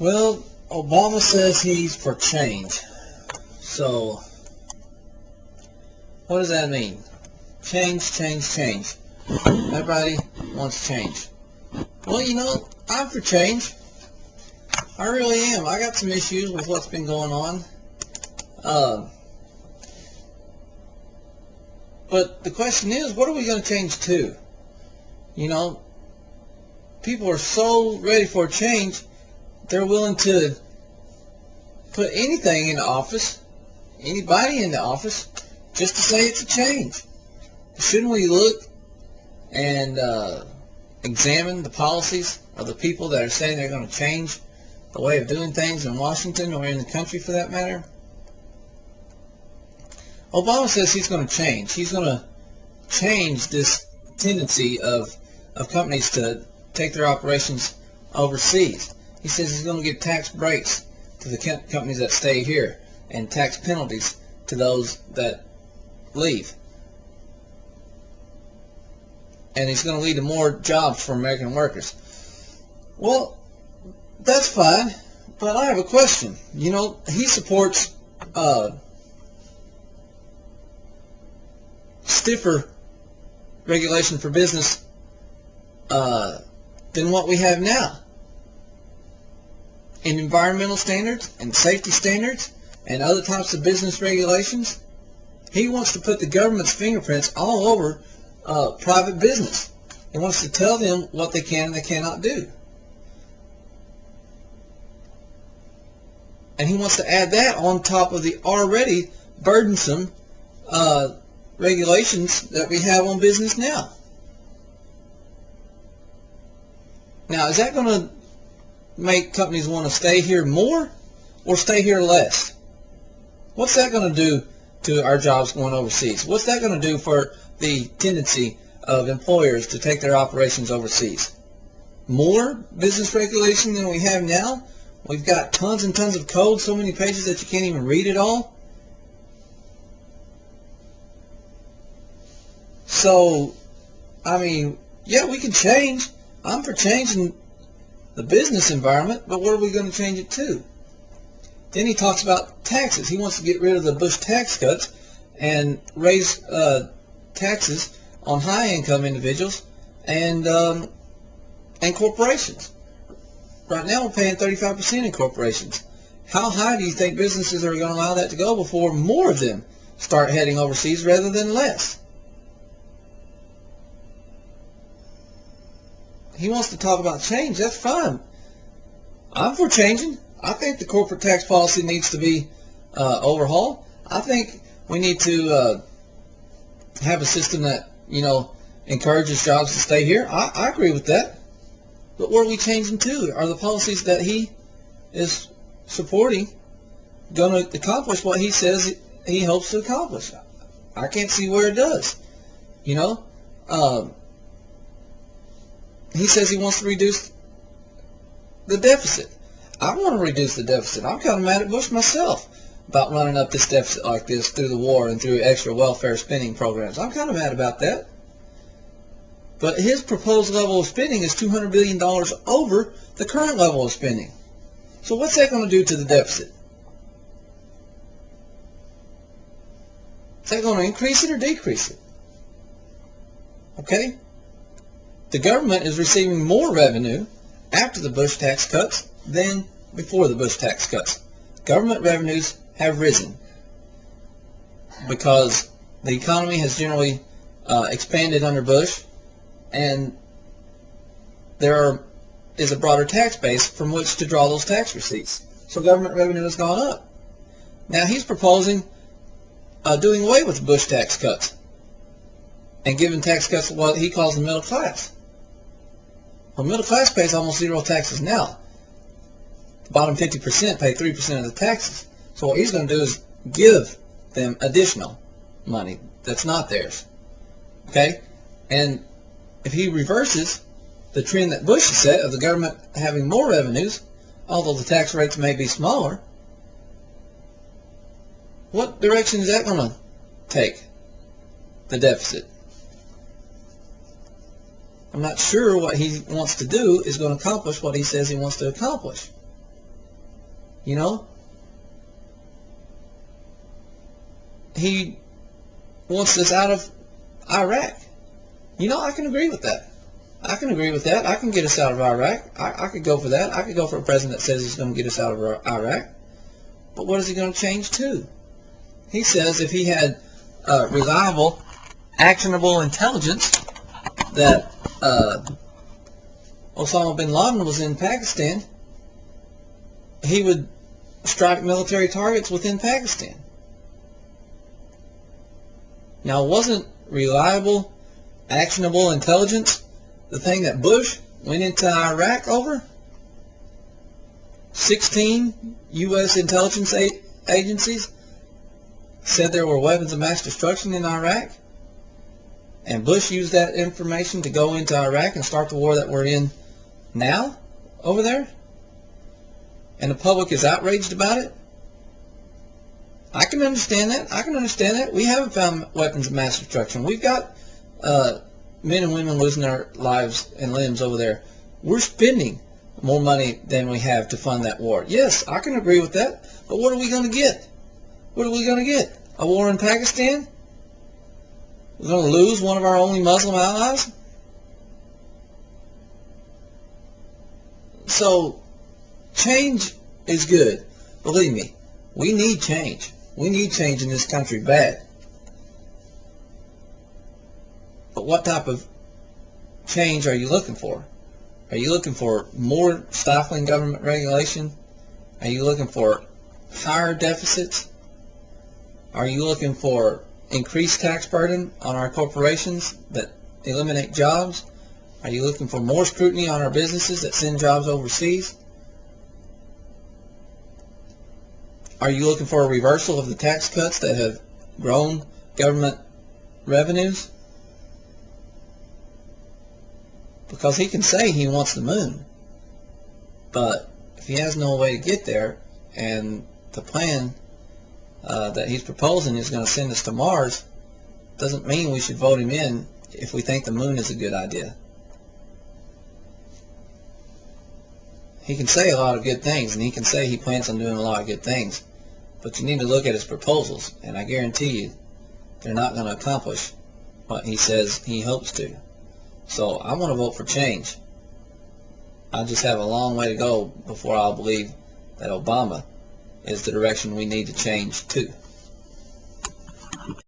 Well, Obama says he's for change. So, what does that mean? Change, change, change. Everybody wants change. Well, I'm for change. I really am. I got some issues with what's been going on. But the question is, what are we going to change to? People are so ready for change, they're willing to put anything in the office, anybody in the office, just to say it's a change. Shouldn't we look and examine the policies of the people that are saying they're going to change the way of doing things in Washington or in the country for that matter? Obama says he's going to change. He's going to change this tendency of companies to take their operations overseas. He says he's going to give tax breaks to the companies that stay here and tax penalties to those that leave. And he's going to lead to more jobs for American workers. Well, that's fine, but I have a question. He supports stiffer regulation for business than what we have now. In environmental standards and safety standards and other types of business regulations, he wants to put the government's fingerprints all over private business. He wants to tell them what they can and they cannot do. And he wants to add that on top of the already burdensome regulations that we have on business now. Now, is that going to make companies want to stay here more or stay here less? What's that going to do to our jobs going overseas? What's that going to do for the tendency of employers to take their operations overseas? More business regulation than we have now? We've got tons and tons of code, so many pages that you can't even read it all. So, yeah, we can change. I'm for changing the business environment, but what are we going to change it to? Then he talks about taxes. He wants to get rid of the Bush tax cuts and raise taxes on high-income individuals and corporations. Right now, we're paying 35% in corporations. How high do you think businesses are going to allow that to go before more of them start heading overseas rather than less? He wants to talk about change. That's fine. I'm for changing. I think the corporate tax policy needs to be overhauled. I think we need to have a system that, encourages jobs to stay here. I agree with that. But what are we changing to? Are the policies that he is supporting going to accomplish what he says he hopes to accomplish? I can't see where it does. He says he wants to reduce the deficit. I want to reduce the deficit. I'm kind of mad at Bush myself about running up this deficit like this through the war and through extra welfare spending programs. I'm kind of mad about that. But his proposed level of spending is $200 billion over the current level of spending. So what's that going to do to the deficit? Is that going to increase it or decrease it? Okay? The government is receiving more revenue after the Bush tax cuts than before the Bush tax cuts. Government revenues have risen because the economy has generally expanded under Bush, and there is a broader tax base from which to draw those tax receipts. So government revenue has gone up. Now he's proposing doing away with the Bush tax cuts and giving tax cuts to what he calls the middle class. Well, middle class pays almost zero taxes now. The bottom 50% pay 3% of the taxes. So what he's going to do is give them additional money that's not theirs. Okay? And if he reverses the trend that Bush has set of the government having more revenues, although the tax rates may be smaller, what direction is that going to take the deficit? I'm not sure what he wants to do is going to accomplish what he says he wants to accomplish. You know? He wants us out of Iraq. You know, I can agree with that. I can agree with that. I can get us out of Iraq. I could go for that. I could go for a president that says he's going to get us out of Iraq. But what is he going to change to? He says if he had reliable, actionable intelligence that Osama bin Laden was in Pakistan, he would strike military targets within Pakistan. Now, wasn't reliable, actionable intelligence the thing that Bush went into Iraq over? 16 U.S. intelligence agencies said there were weapons of mass destruction in Iraq, and Bush used that information to go into Iraq and start the war that we're in now over there, and the public is outraged about it. I can understand that. I can understand that. We haven't found weapons of mass destruction. We've got men and women losing their lives and limbs over there. We're spending more money than we have to fund that war. Yes, I can agree with that. But what are we going to get? What are we going to get? A war in Pakistan? We're going to lose one of our only Muslim allies? So, change is good. Believe me, we need change. We need change in this country bad. But what type of change are you looking for? Are you looking for more stifling government regulation? Are you looking for higher deficits? Are you looking for increased tax burden on our corporations that eliminate jobs? Are you looking for more scrutiny on our businesses that send jobs overseas? Are you looking for a reversal of the tax cuts that have grown government revenues? Because he can say he wants the moon, but if he has no way to get there, and the plan that he's proposing is going to send us to Mars, doesn't mean we should vote him in if we think the moon is a good idea. He can say a lot of good things, and he can say he plans on doing a lot of good things, but you need to look at his proposals, and I guarantee you they're not going to accomplish what he says he hopes to. So I want to vote for change. I just have a long way to go before I'll believe that Obama is the direction we need to change to.